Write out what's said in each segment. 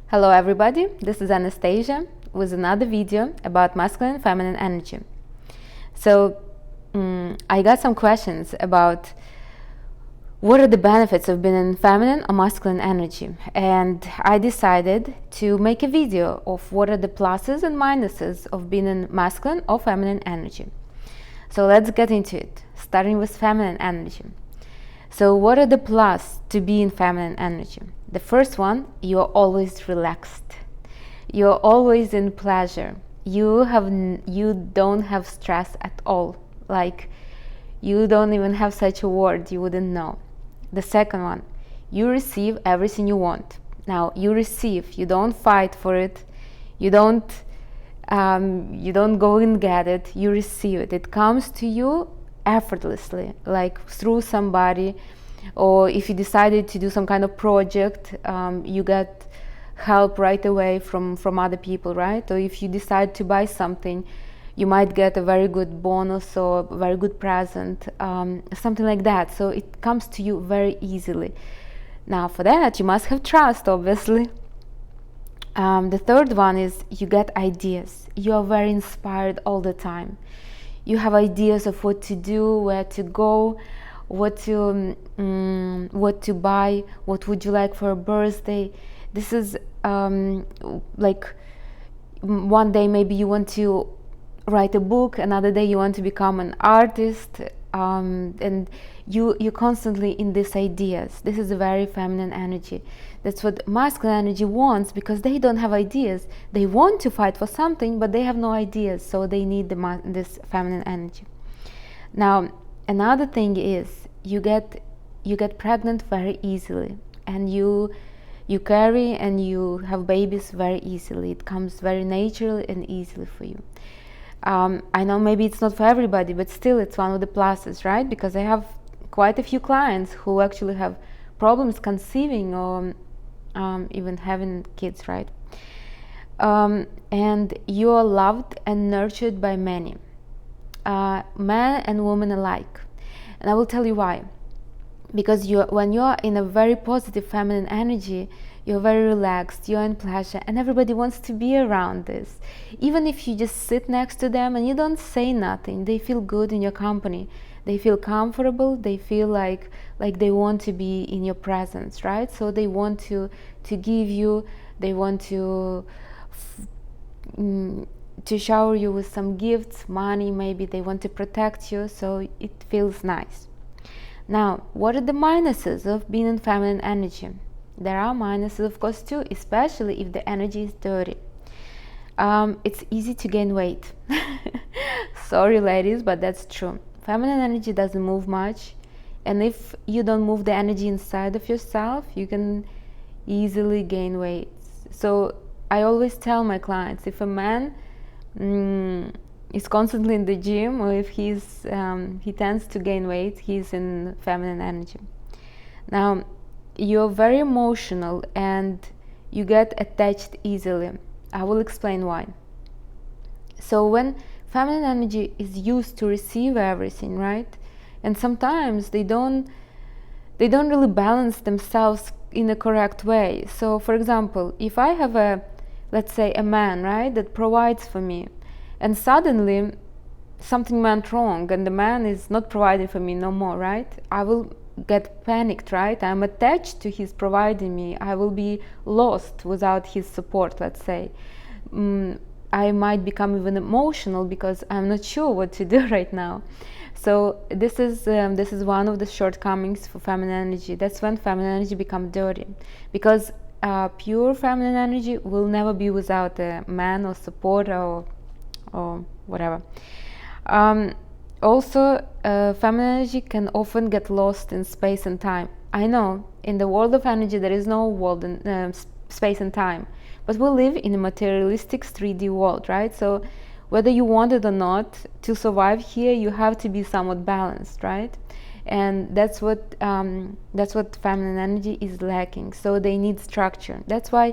Hello everybody, this is Anastasia with another video about masculine and feminine energy. So I got some questions about what are the benefits of being in feminine or masculine energy, and I decided to make a video of what are the pluses and minuses of being in masculine or feminine energy. So let's get into it, starting with feminine energy. So what are the plus to be in feminine energy? The first one, you're always relaxed. You're always in pleasure. You don't have stress at all. Like, you don't even have such a word, you wouldn't know. The second one, you receive everything you want. Now, you receive, you don't fight for it. You don't go and get it. You receive it. It comes to you effortlessly, like through somebody, or if you decided to do some kind of project, you get help right away from other people, right? Or if you decide to buy something, you might get a very good bonus or a very good present, something like that. So it comes to you very easily. Now for that you must have trust, obviously. The third one is you get ideas. You are very inspired all the time. You have ideas of what to do, where to go, what to buy, what would you like for a birthday. This is like one day maybe you want to write a book, another day you want to become an artist, and you're constantly in these ideas. This is a very feminine energy. That's what masculine energy wants, because they don't have ideas. They want to fight for something, but they have no ideas, so they need this feminine energy. Now, another thing is you get pregnant very easily, and you carry and you have babies very easily. It comes very naturally and easily for you. I know maybe it's not for everybody, but still it's one of the pluses, right? Because I have quite a few clients who actually have problems conceiving or even having kids, right? And you are loved and nurtured by many, men and women alike. And I will tell you why. Because when you're in a very positive feminine energy, you're very relaxed, you're in pleasure, and everybody wants to be around this. Even if you just sit next to them and you don't say nothing, they feel good in your company. They feel comfortable, they feel like they want to be in your presence, right? So they want to give you, they want to shower you with some gifts, money, maybe they want to protect you, so it feels nice. Now, what are the minuses of being in feminine energy? There are minuses, of course, too, especially if the energy is dirty. It's easy to gain weight. Sorry, ladies, but that's true. Feminine energy doesn't move much, and if you don't move the energy inside of yourself, you can easily gain weight. So I always tell my clients, if a man is constantly in the gym, or if he tends to gain weight, he's in feminine energy. Now, you're very emotional and you get attached easily. I will explain why. So when feminine energy is used to receive everything, right? And sometimes they don't really balance themselves in a correct way. So for example, if I have let's say a man, right, that provides for me, and suddenly something went wrong and the man is not providing for me no more, right? I will get panicked, right? I'm attached to his providing me. I will be lost without his support, let's say. I might become even emotional because I'm not sure what to do right now. So this is one of the shortcomings for feminine energy. That's when feminine energy becomes dirty, because pure feminine energy will never be without a man or support or whatever. Also, feminine energy can often get lost in space and time. I know in the world of energy there is no world in space and time, but we live in a materialistic 3D world, right? So whether you want it or not, to survive here you have to be somewhat balanced, right? And that's what feminine energy is lacking. So they need structure. That's why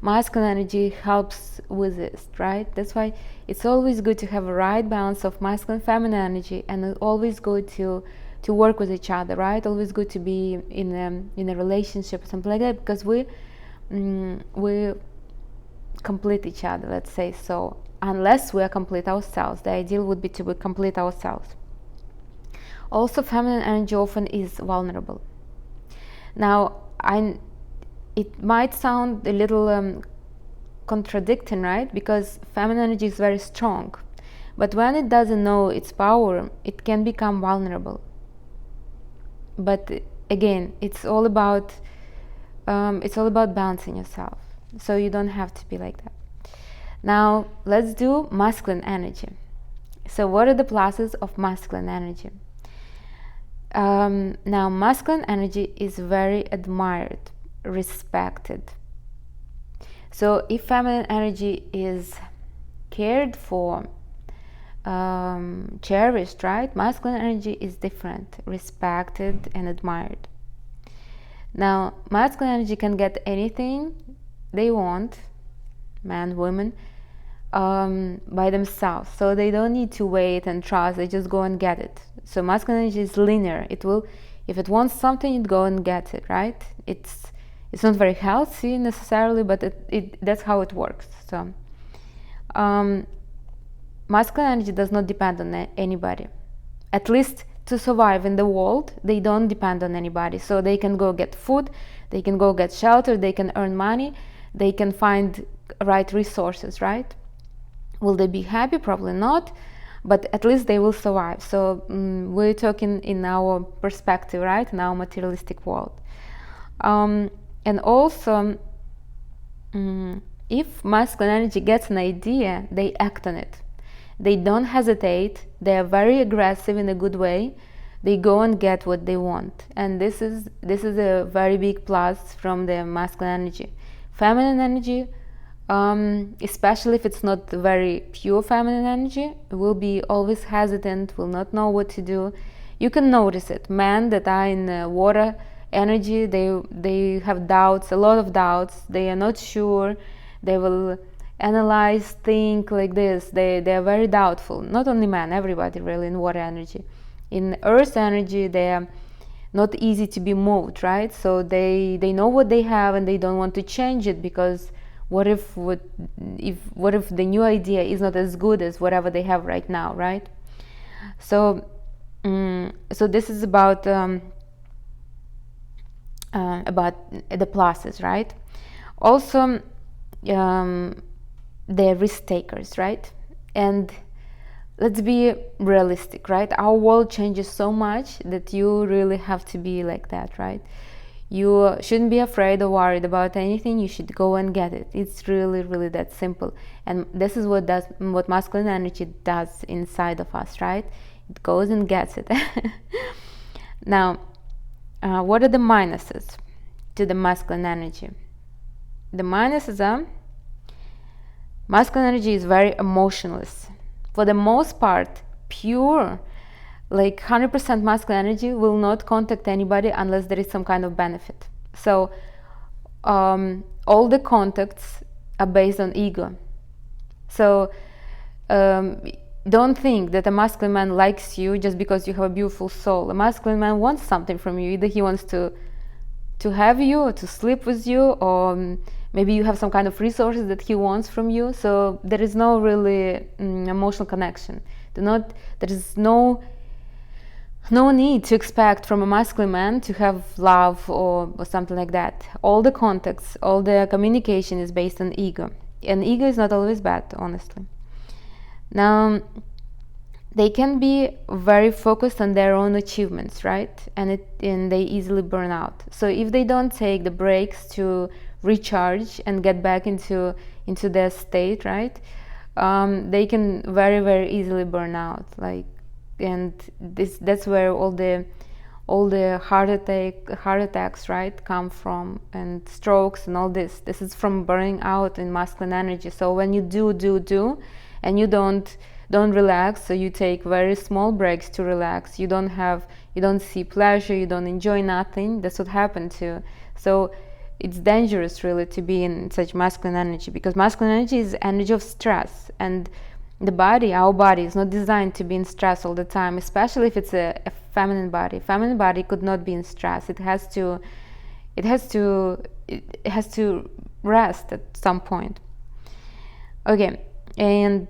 masculine energy helps with this, right? That's why it's always good to have a right balance of masculine and feminine energy, and it's always good to work with each other, right? Always good to be in a relationship or something like that, because we we complete each other, let's say. So unless we are complete ourselves, the ideal would be to be complete ourselves. Also, feminine energy often is vulnerable. Now, it might sound a little contradicting, right? Because feminine energy is very strong, but when it doesn't know its power, it can become vulnerable. But again, it's all about balancing yourself. So you don't have to be like that. Now let's do masculine energy. So what are the pluses of masculine energy? Now masculine energy is very admired, respected. So if feminine energy is cared for, cherished, right? Masculine energy is different, respected and admired. Now masculine energy can get anything they want, men, women, by themselves, so they don't need to wait and trust, they just go and get it. So masculine energy is linear. It will, if it wants something, it go and gets it, right? It's not very healthy necessarily, but that's how it works. So masculine energy does not depend on anybody. At least to survive in the world, they don't depend on anybody. So they can go get food, they can go get shelter, they can earn money, they can find right resources, right? Will they be happy? Probably not, but at least they will survive. So we're talking in our perspective, right? In our materialistic world. And also, if masculine energy gets an idea, they act on it. They don't hesitate. They are very aggressive in a good way. They go and get what they want, and this is a very big plus from the masculine energy. Feminine energy, especially if it's not very pure feminine energy, will be always hesitant, will not know what to do. You can notice it. Men that are in water energy, they have doubts, a lot of doubts. They are not sure. They will analyze, think like this. They are very doubtful. Not only men, everybody really in water energy. In earth energy, they are not easy to be moved, right? So they know what they have and they don't want to change it, because what if the new idea is not as good as whatever they have right now, right? So this is about the pluses, right? Also, they're risk takers, right? And let's be realistic, right? Our world changes so much that you really have to be like that, right? You shouldn't be afraid or worried about anything. You should go and get it. It's really, really that simple. And this is what masculine energy does inside of us, right? It goes and gets it. Now, what are the minuses to the masculine energy? The minuses are, masculine energy is very emotionless. For the most part, pure, like 100% masculine energy will not contact anybody unless there is some kind of benefit. So all the contacts are based on ego. So don't think that a masculine man likes you just because you have a beautiful soul. A masculine man wants something from you. Either he wants to have you, or to sleep with you, or maybe you have some kind of resources that he wants from you. So there is no really emotional connection. There is no need to expect from a masculine man to have love or something like that. All the contacts, all the communication is based on ego, and ego is not always bad, honestly. Now, they can be very focused on their own achievements, right? And they easily burn out. So if they don't take the breaks to recharge and get back into their state, right? They can very, very easily burn out. And that's where all the heart attacks, right, come from, and strokes and all this. This is from burning out in masculine energy. So when you do, and you don't relax, so you take very small breaks to relax, you don't see pleasure, you don't enjoy nothing, that's what happened to. So it's dangerous really to be in such masculine energy, because masculine energy is energy of stress, and our body is not designed to be in stress all the time, especially if it's a feminine body. Feminine body could not be in stress. It has to it has to rest at some point. Okay, and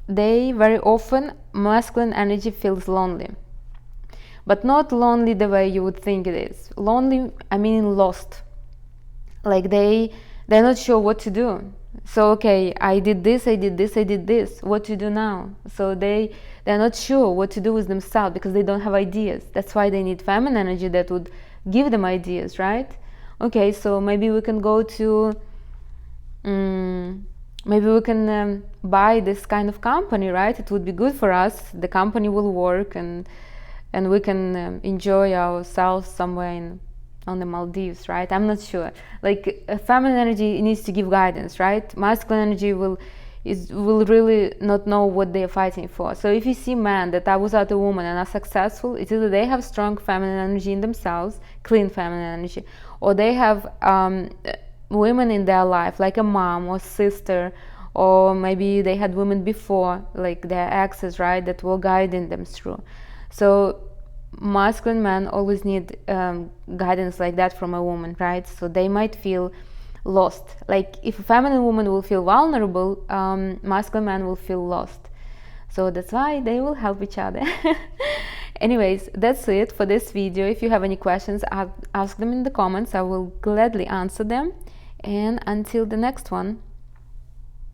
they very often, masculine energy feels lonely, but not lonely the way you would think it is. Lonely, I mean lost. Like they're not sure what to do. So okay, I did this, I did this, I did this, what to do now? So they're not sure what to do with themselves because they don't have ideas. That's why they need feminine energy that would give them ideas, right? Okay, so maybe we can go to maybe we can buy this kind of company, right? It would be good for us. The company will work, and we can enjoy ourselves somewhere on the Maldives, right? I'm not sure. Like feminine energy needs to give guidance, right? Masculine energy will really not know what they are fighting for. So if you see men that are without a woman and are successful, it's either they have strong feminine energy in themselves, clean feminine energy, or they have women in their life, like a mom or sister, or maybe they had women before, like their exes, right, that were guiding them through. So masculine men always need guidance like that from a woman, right? So they might feel lost. Like if a feminine woman will feel vulnerable, masculine man will feel lost. So that's why they will help each other. Anyways, that's it for this video. If you have any questions, ask them in the comments. I will gladly answer them. And until the next one.